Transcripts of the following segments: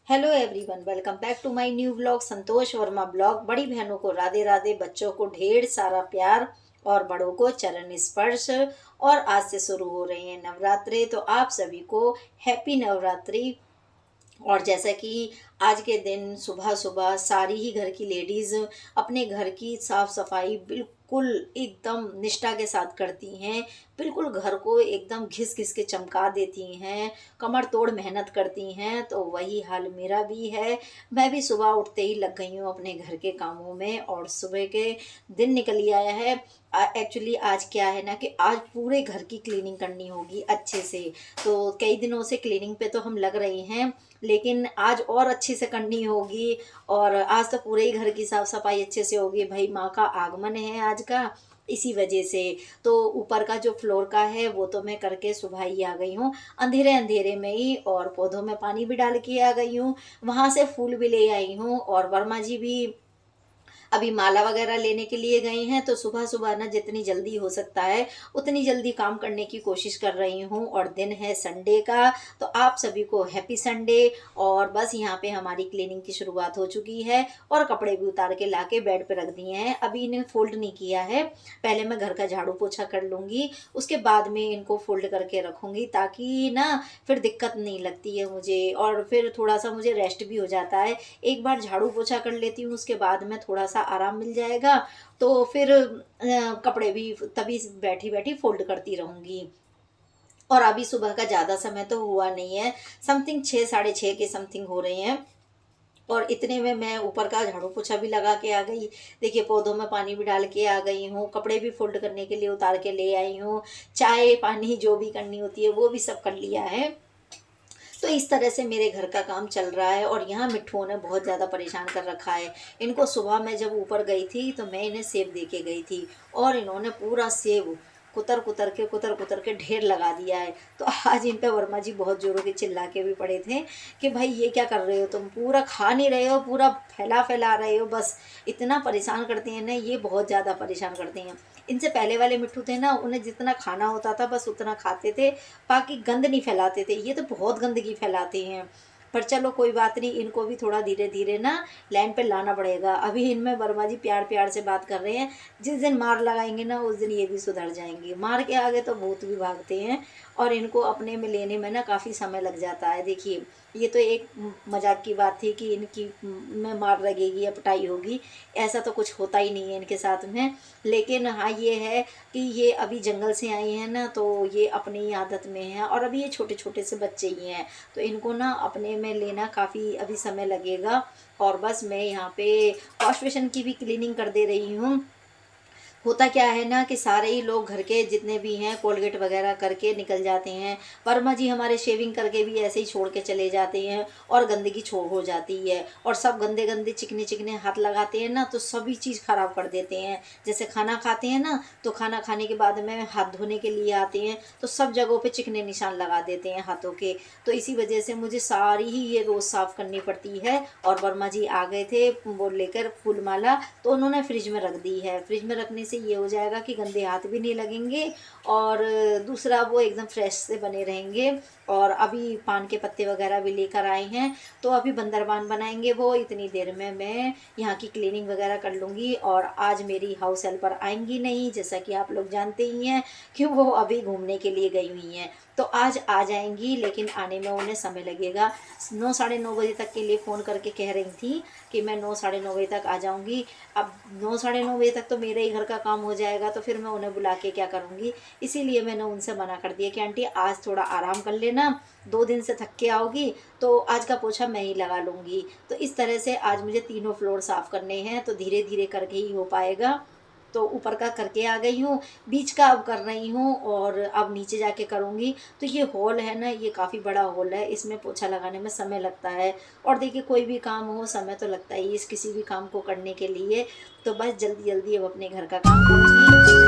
Hello everyone, welcome back to my new blog Santosh Verma blog. बड़ी बहनों को राधे राधे, बच्चों को ढेर सारा प्यार और बड़ों को चरण स्पर्श। और आज से शुरू हो रहे हैं नवरात्रे, तो आप सभी को हैप्पी नवरात्रि। और जैसा कि आज के दिन सुबह सुबह सारी ही घर की लेडीज़ अपने घर की साफ सफाई बिल्कुल एकदम निष्ठा के साथ करती हैं, बिल्कुल घर को एकदम घिस घिस के चमका देती हैं, कमर तोड़ मेहनत करती हैं। तो वही हाल मेरा भी है। मैं भी सुबह उठते ही लग गई हूँ अपने घर के कामों में और सुबह के दिन निकल ही आया है। एक्चुअली आज क्या है ना कि आज पूरे घर की क्लीनिंग करनी होगी अच्छे से। तो कई दिनों से क्लीनिंग पे तो हम लग रहे हैं, लेकिन आज और अच्छे से करनी होगी। और आज तो पूरे ही घर की साफ सफाई अच्छे से होगी। भाई माँ का आगमन है आज का, इसी वजह से। तो ऊपर का जो फ्लोर का है वो तो मैं करके सुबह ही आ गई हूँ, अंधेरे अंधेरे में ही। और पौधों में पानी भी डाल के आ गई हूँ, वहाँ से फूल भी ले आई हूँ। और वर्मा जी भी अभी माला वगैरह लेने के लिए गए हैं। तो सुबह सुबह ना जितनी जल्दी हो सकता है उतनी जल्दी काम करने की कोशिश कर रही हूँ। और दिन है संडे का, तो आप सभी को हैप्पी संडे। और बस यहाँ पे हमारी क्लीनिंग की शुरुआत हो चुकी है और कपड़े भी उतार के ला के बेड पे रख दिए हैं। अभी इन्हें फोल्ड नहीं किया है, पहले मैं घर का झाड़ू पोछा कर लूँगी, उसके बाद में इनको फोल्ड करके रखूँगी, ताकि ना फिर दिक्कत नहीं लगती है मुझे। और फिर थोड़ा सा मुझे रेस्ट भी हो जाता है। एक बार झाड़ू पोछा कर लेती हूँ, उसके बाद में थोड़ा सा आराम मिल जाएगा। तो फिर कपड़े भी तभी बैठी बैठी फोल्ड करती रहूँगी। और अभी सुबह का ज़्यादा समय तो हुआ नहीं है, समथिंग 6 साढ़े 6 के समथिंग हो रहे हैं। और इतने में मैं ऊपर का झाड़ू पोछा भी लगा के आ गई। देखिए, पौधों में पानी भी डाल के आ गई हूँ, कपड़े भी फोल्ड करने के लिए उतार के ले आई हूँ, चाय पानी जो भी करनी होती है वो भी सब कर लिया है। तो इस तरह से मेरे घर का काम चल रहा है। और यहाँ मिट्ठुओं ने बहुत ज़्यादा परेशान कर रखा है। इनको सुबह मैं जब ऊपर गई थी तो मैं इन्हें सेब दे के गई थी, और इन्होंने पूरा सेब कुतर कुतर के ढेर लगा दिया है। तो आज इन पे वर्मा जी बहुत जोरों के चिल्ला के भी पड़े थे कि भाई ये क्या कर रहे हो, तुम पूरा खा नहीं रहे हो, पूरा फैला रहे हो। बस इतना परेशान करते हैं ना, ये बहुत ज़्यादा परेशान करते हैं। इनसे पहले वाले मिट्ठू थे ना, उन्हें जितना खाना होता था बस उतना खाते थे, बाकी गंद नहीं फैलाते थे। ये तो बहुत गंदगी फैलाते हैं। पर चलो कोई बात नहीं, इनको भी थोड़ा धीरे धीरे ना लाइन पे लाना पड़ेगा। अभी इनमें वर्मा जी प्यार प्यार से बात कर रहे हैं, जिस दिन मार लगाएंगे ना उस दिन ये भी सुधर जाएंगे। मार के आगे तो भूत भी भागते हैं, और इनको अपने में लेने में ना काफ़ी समय लग जाता है। देखिए, ये तो एक मजाक की बात थी कि इनकी में मार लगेगी या पिटाई होगी, ऐसा तो कुछ होता ही नहीं है इनके साथ में। लेकिन हाँ, ये है कि ये अभी जंगल से आई हैं ना, तो ये अपनी ही आदत में है। और अभी ये छोटे छोटे से बच्चे ही हैं, तो इनको ना अपने में लेना काफ़ी अभी समय लगेगा। और बस मैं यहाँ पे वॉश बेसिन की भी क्लीनिंग कर दे रही हूँ। होता क्या है ना कि सारे ही लोग घर के जितने भी हैं कोलगेट वगैरह करके निकल जाते हैं। वर्मा जी हमारे शेविंग करके भी ऐसे ही छोड़ के चले जाते हैं, और गंदगी छोड़ हो जाती है। और सब गंदे गंदे चिकने चिकने हाथ लगाते हैं ना, तो सभी चीज़ ख़राब कर देते हैं। जैसे खाना खाते हैं ना, तो खाना खाने के बाद में हाथ धोने के लिए आते हैं, तो सब जगहों पे चिकने निशान लगा देते हैं हाथों के। तो इसी वजह से मुझे सारी ही ये रोज़ साफ़ करनी पड़ती है। और वर्मा जी आ गए थे वो लेकर फूल माला, तो उन्होंने फ्रिज में रख दी है। फ्रिज में रखने से ये हो जाएगा कि गंदे हाथ भी नहीं लगेंगे, और दूसरा वो एकदम फ्रेश से बने रहेंगे। और अभी पान के पत्ते वगैरह भी लेकर आए हैं, तो अभी बंदरबान बनाएंगे वो। इतनी देर में मैं यहाँ की क्लीनिंग वगैरह कर लूँगी। और आज मेरी हाउस हेल्पर आएंगी नहीं, जैसा कि आप लोग जानते ही हैं कि वो अभी घूमने के लिए गई हुई हैं। तो आज आ जाएंगी, लेकिन आने में उन्हें समय लगेगा। 9 साढ़े 9 बजे तक के लिए फ़ोन करके कह रही थी कि मैं 9 साढ़े 9 बजे तक आ जाऊंगी। अब 9 साढ़े 9 बजे तक तो मेरे ही घर का काम हो जाएगा, तो फिर मैं उन्हें बुला के क्या करूँगी। इसीलिए मैंने उनसे मना कर दिया कि आंटी आज थोड़ा आराम कर लेना, 2 दिन से थक के आओगी तो आज का पोछा मैं ही लगा लूँगी। तो इस तरह से आज मुझे तीनों फ्लोर साफ़ करने हैं, तो धीरे धीरे करके ही हो पाएगा। तो ऊपर का करके आ गई हूँ, बीच का अब कर रही हूँ, और अब नीचे जाके करूँगी। तो ये हॉल है ना, ये काफ़ी बड़ा हॉल है, इसमें पोछा लगाने में समय लगता है। और देखिए, कोई भी काम हो समय तो लगता ही है इस किसी भी काम को करने के लिए। तो बस जल्दी जल्दी अब अपने घर का काम करूँगी।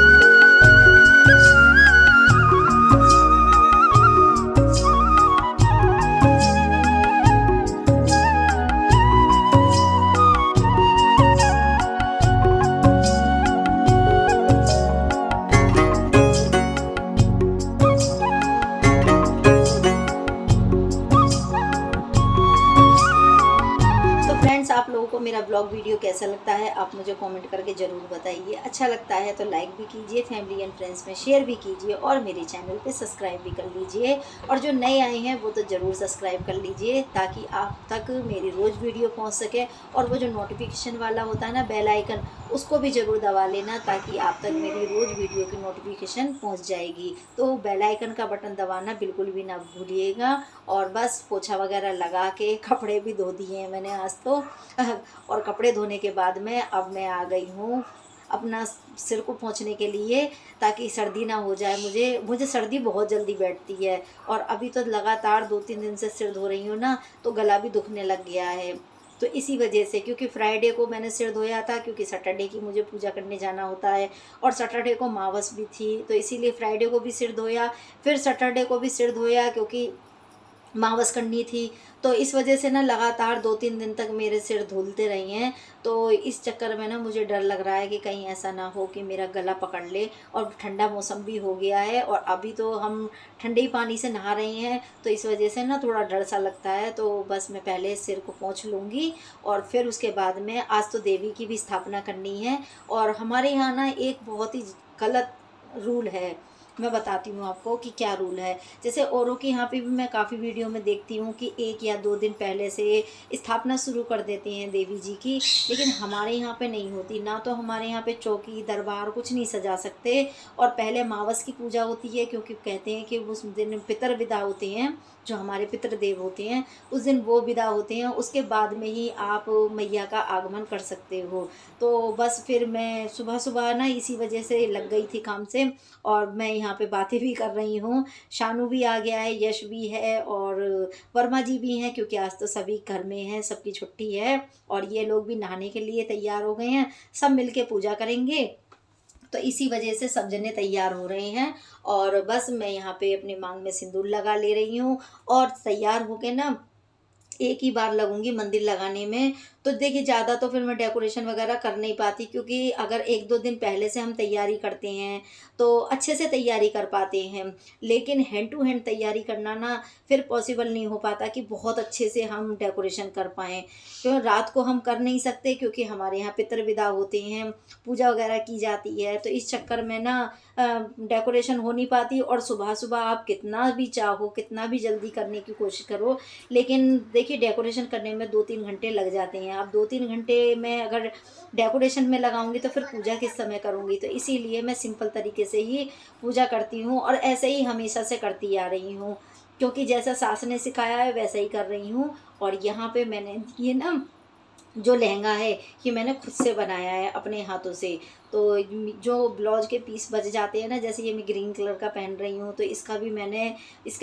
आप लोगों को मेरा ब्लॉग वीडियो कैसा लगता है आप मुझे कमेंट करके ज़रूर बताइए। अच्छा लगता है तो लाइक भी कीजिए, फैमिली एंड फ्रेंड्स में शेयर भी कीजिए और मेरे चैनल पे सब्सक्राइब भी कर लीजिए। और जो नए आए हैं वो तो ज़रूर सब्सक्राइब कर लीजिए ताकि आप तक मेरी रोज़ वीडियो पहुंच सके। और वो जो नोटिफिकेशन वाला होता है ना बेल आइकन, उसको भी ज़रूर दबा लेना ताकि आप तक मेरी रोज़ वीडियो की नोटिफिकेशन पहुँच जाएगी। तो बेल आइकन का बटन दबाना बिल्कुल भी ना भूलिएगा। और बस पोछा वगैरह लगा के कपड़े भी धो दिए हैं मैंने आज तो और कपड़े धोने के बाद में अब मैं आ गई हूँ अपना सिर को पोंछने के लिए ताकि सर्दी ना हो जाए। मुझे सर्दी बहुत जल्दी बैठती है और अभी तो लगातार 2-3 दिन से सिर धो रही हूँ ना, तो गला भी दुखने लग गया है। तो इसी वजह से, क्योंकि फ्राइडे को मैंने सिर धोया था क्योंकि सैटरडे की मुझे पूजा करने जाना होता है और सैटरडे को मावस भी थी, तो इसीलिए फ्राइडे को भी सिर धोया, फिर सैटरडे को भी सिर धोया क्योंकि मावस करनी थी। तो इस वजह से ना लगातार 2-3 दिन तक मेरे सिर धुलते रही हैं। तो इस चक्कर में ना मुझे डर लग रहा है कि कहीं ऐसा ना हो कि मेरा गला पकड़ ले। और ठंडा मौसम भी हो गया है और अभी तो हम ठंडे ही पानी से नहा रहे हैं, तो इस वजह से ना थोड़ा डर सा लगता है। तो बस मैं पहले सिर को पोंछ लूँगी और फिर उसके बाद में आज तो देवी की भी स्थापना करनी है। और हमारे यहाँ ना एक बहुत ही गलत रूल है, मैं बताती हूँ आपको कि क्या रूल है। जैसे औरों के यहाँ पे भी मैं काफ़ी वीडियो में देखती हूँ कि 1 या 2 दिन पहले से स्थापना शुरू कर देते हैं देवी जी की, लेकिन हमारे यहाँ पे नहीं होती। ना तो हमारे यहाँ पे चौकी दरबार कुछ नहीं सजा सकते। और पहले मावस की पूजा होती है क्योंकि कहते हैं कि उस दिन पितर विदा होते हैं, जो हमारे पितर देव होते हैं उस दिन वो विदा होते हैं, उसके बाद में ही आप मैया का आगमन कर सकते हो। तो बस फिर मैं सुबह सुबह ना इसी वजह से लग गई थी काम से और मैं यहाँ पे बातें भी कर रही हूँ। शानू भी आ गया है, यश भी है और वर्मा जी भी हैं क्योंकि आज तो सभी घर में हैं, सबकी छुट्टी है और ये लोग भी नहाने के लिए तैयार हो गए हैं। सब मिलके पूजा करेंगे, तो इसी वजह से सब जने तैयार हो रहे हैं। और बस मैं यहाँ पे अपने मांग में सिंदूर लगा ले रही हूँ और तैयार होके ना एक ही बार लगूंगी मंदिर लगाने में। तो देखिए ज़्यादा तो फिर मैं डेकोरेशन वगैरह कर नहीं पाती क्योंकि अगर 1-2 दिन पहले से हम तैयारी करते हैं तो अच्छे से तैयारी कर पाते हैं, लेकिन हैंड टू हैंड तैयारी करना ना फिर पॉसिबल नहीं हो पाता कि बहुत अच्छे से हम डेकोरेशन कर पाएँ। क्यों रात को हम कर नहीं सकते क्योंकि हमारे यहाँ पितर विदा होते हैं, पूजा वगैरह की जाती है, तो इस चक्कर में ना डेकोरेशन हो नहीं पाती। और सुबह सुबह आप कितना भी चाहो, कितना भी जल्दी करने की कोशिश करो, लेकिन देखिए डेकोरेशन करने में 2-3 घंटे लग जाते हैं। अब 2-3 घंटे मैं अगर डेकोरेशन में लगाऊंगी तो फिर पूजा किस समय करूंगी। तो इसीलिए मैं सिंपल तरीके से ही पूजा करती हूँ और ऐसे ही हमेशा से करती आ रही हूँ क्योंकि जैसा सास ने सिखाया है वैसा ही कर रही हूँ। और यहाँ पे मैंने ये ना जो लहंगा है ये मैंने खुद से बनाया है अपने हाथों से। तो जो ब्लाउज के पीस बच जाते हैं ना, जैसे ये मैं ग्रीन कलर का पहन रही हूँ तो इसका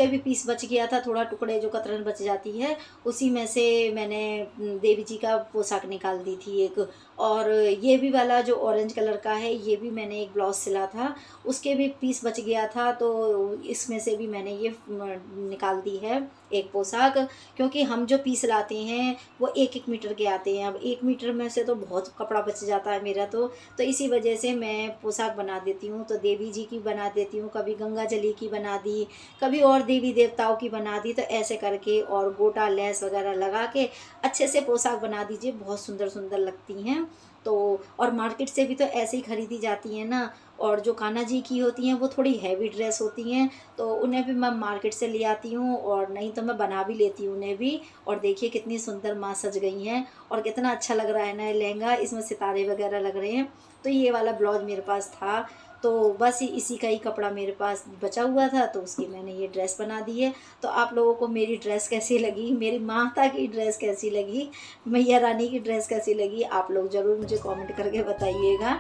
भी पीस बच गया था, थोड़ा टुकड़े जो कतरन बच जाती है उसी में से मैंने देवी जी का पोशाक निकाल दी थी एक। और ये भी वाला जो ऑरेंज कलर का है ये भी मैंने एक ब्लाउज सिला था, उसके भी पीस बच गया था, तो इसमें से भी मैंने ये निकाल दी है एक पोशाक। क्योंकि हम जो पीस लाते हैं वो 1-1 मीटर के आते हैं, अब 1 मीटर में से तो बहुत कपड़ा बच जाता है मेरा तो इसी वजह से मैं पोशाक बना देती हूँ। तो देवी जी की बना देती हूँ, कभी गंगा जली की बना दी, कभी और देवी देवताओं की बना दी, तो ऐसे करके और गोटा लेस वगैरह लगा के अच्छे से पोशाक बना दीजिए, बहुत सुंदर सुंदर लगती हैं। तो और मार्केट से भी तो ऐसे ही खरीदी जाती हैं ना। और जो कान्हा जी की होती हैं वो थोड़ी हैवी ड्रेस होती हैं, तो उन्हें भी मैं मार्केट से ले आती हूँ और नहीं तो मैं बना भी लेती हूँ उन्हें भी। और देखिए कितनी सुंदर माँ सज गई हैं और कितना अच्छा लग रहा है ना ये लहंगा, इसमें सितारे वगैरह लग रहे हैं। तो ये वाला ब्लाउज मेरे पास था, तो बस इसी का ही कपड़ा मेरे पास बचा हुआ था तो उसकी मैंने ये ड्रेस बना दी है। तो आप लोगों को मेरी ड्रेस कैसी लगी, मेरी माता की ड्रेस कैसी लगी, मैया रानी की ड्रेस कैसी लगी, आप लोग ज़रूर मुझे कमेंट करके बताइएगा।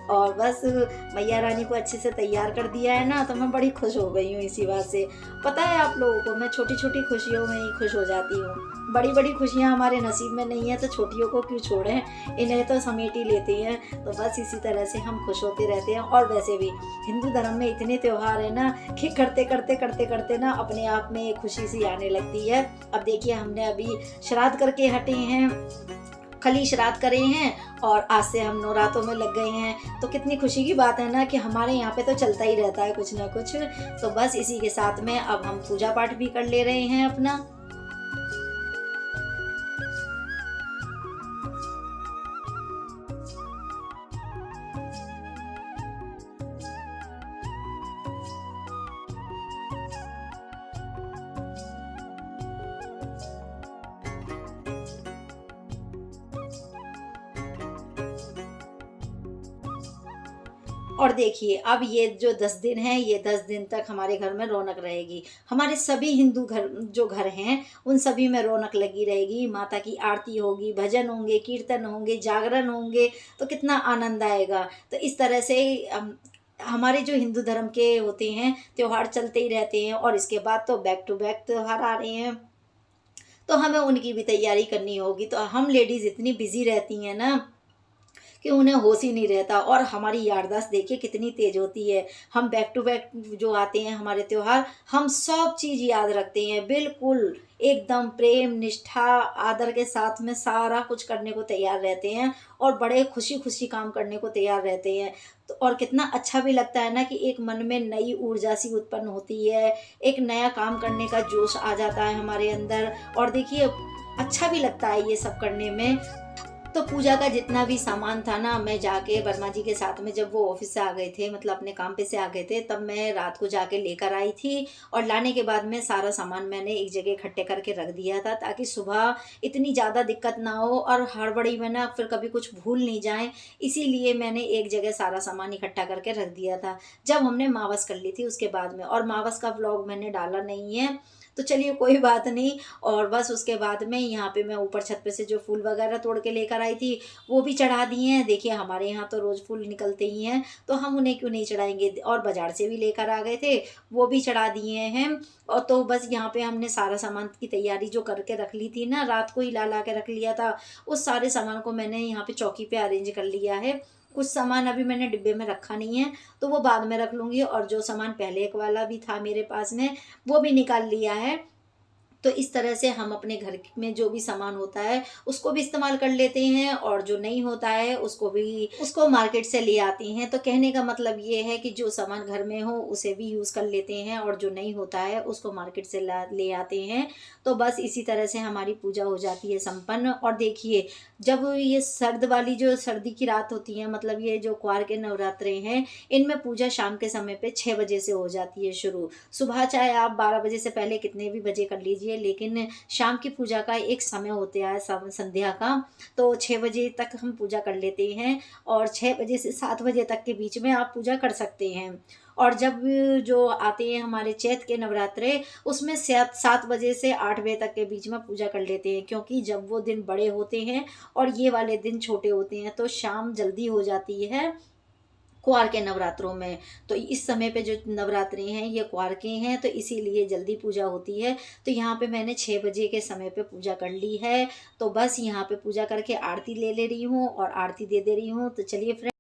और बस मैया रानी को अच्छे से तैयार कर दिया है ना, तो मैं बड़ी खुश हो गई हूँ इसी बात से। पता है आप लोगों को मैं छोटी छोटी खुशियों में ही खुश हो जाती हूँ, बड़ी बड़ी खुशियाँ हमारे नसीब में नहीं है तो छोटियों को क्यों छोड़ें, इन्हें तो समेट ही लेते हैं। तो बस इसी तरह से हम खुश होते रहते हैं। और वैसे भी हिंदू धर्म में इतने त्यौहार है ना कि करते करते करते करते ना अपने आप में खुशी सी आने लगती है। अब देखिए हमने अभी श्राद्ध करके हटे हैं, खली श्राद्ध करे हैं और आज से हम नवरातों में लग गए हैं, तो कितनी खुशी की बात है ना कि हमारे यहाँ पे तो चलता ही रहता है कुछ ना कुछ। तो बस इसी के साथ में अब हम पूजा पाठ भी कर ले रहे हैं अपना। और देखिए अब ये जो 10 दिन है, ये 10 दिन तक हमारे घर में रौनक रहेगी। हमारे सभी हिंदू घर जो घर हैं उन सभी में रौनक लगी रहेगी। माता की आरती होगी, भजन होंगे, कीर्तन होंगे, जागरण होंगे, तो कितना आनंद आएगा। तो इस तरह से हमारे जो हिंदू धर्म के होते हैं त्योहार चलते ही रहते हैं। और इसके बाद तो बैक टू बैक त्योहार आ रहे हैं, तो हमें उनकी भी तैयारी करनी होगी। तो हम लेडीज़ इतनी बिजी रहती हैं ना कि उन्हें होश ही नहीं रहता। और हमारी याददाश्त देखिए कितनी तेज होती है। हम बैक टू बैक जो आते हैं हमारे त्योहार, हम सब चीज़ याद रखते हैं, बिल्कुल एकदम प्रेम निष्ठा आदर के साथ में सारा कुछ करने को तैयार रहते हैं और बड़े खुशी खुशी काम करने को तैयार रहते हैं। तो और कितना अच्छा भी लगता है ना कि एक मन में नई ऊर्जा सी उत्पन्न होती है, एक नया काम करने का जोश आ जाता है हमारे अंदर। और देखिए अच्छा भी लगता है ये सब करने में। तो पूजा का जितना भी सामान था ना, मैं जाके वर्मा जी के साथ में, जब वो ऑफिस से आ गए थे, मतलब अपने काम पे से आ गए थे, तब मैं रात को जाके लेकर आई थी। और लाने के बाद में सारा सामान मैंने एक जगह इकट्ठे करके रख दिया था, ताकि सुबह इतनी ज़्यादा दिक्कत ना हो और हड़बड़ी में ना फिर कभी कुछ भूल नहीं जाए। इसीलिए मैंने एक जगह सारा सामान इकट्ठा करके रख दिया था जब हमने मावस कर ली थी उसके बाद में। और मावस का व्लॉग मैंने डाला नहीं है, तो चलिए कोई बात नहीं। और बस उसके बाद में यहाँ पे मैं ऊपर छत पे से जो फूल वगैरह तोड़ के लेकर आई थी वो भी चढ़ा दिए हैं। देखिए हमारे यहाँ तो रोज़ फूल निकलते ही हैं, तो हम उन्हें क्यों नहीं चढ़ाएंगे। और बाज़ार से भी लेकर आ गए थे, वो भी चढ़ा दिए हैं। और तो बस यहाँ पे हमने सारा सामान की तैयारी जो करके रख ली थी ना, रात को ही ला के रख लिया था, उस सारे सामान को मैंने यहाँ पे चौकी पे अरेंज कर लिया है। कुछ सामान अभी मैंने डिब्बे में रखा नहीं है, तो वो बाद में रख लूँगी। और जो सामान पहले एक वाला भी था मेरे पास में, वो भी निकाल लिया है। तो इस तरह से हम अपने घर में जो भी सामान होता है उसको भी इस्तेमाल कर लेते हैं, और जो नहीं होता है उसको मार्केट से ले आते हैं। तो कहने का मतलब ये है कि जो सामान घर में हो उसे भी यूज़ कर लेते हैं, और जो नहीं होता है उसको मार्केट से ले आते हैं। तो बस इसी तरह से हमारी पूजा हो जाती है संपन्न। और देखिए जब ये जो सर्दी की रात होती है, मतलब ये जो क्वार के नवरात्रे हैं, इनमें पूजा शाम के समय पे 6 बजे से हो जाती है शुरू। सुबह चाहे आप 12 बजे से पहले कितने भी बजे कर लीजिए, लेकिन शाम की पूजा का एक समय होता है संध्या का, तो 6 बजे तक हम पूजा कर लेते हैं। और 6 बजे से 7 बजे तक के बीच में आप पूजा कर सकते हैं। और जब जो आते हैं हमारे चैत के नवरात्रे, उसमें 7 बजे से 8 बजे तक के बीच में पूजा कर लेते हैं, क्योंकि जब वो दिन बड़े होते हैं और ये वाले दिन छोटे होते हैं, तो शाम जल्दी हो जाती है क्वार के नवरात्रों में। तो इस समय पे जो नवरात्रि हैं ये क्वार के हैं, तो इसीलिए जल्दी पूजा होती है। तो यहाँ पे मैंने 6 बजे के समय पे पूजा कर ली है। तो बस यहाँ पे पूजा करके आरती ले रही हूँ और आरती दे रही हूँ। तो चलिए फ्रेंड,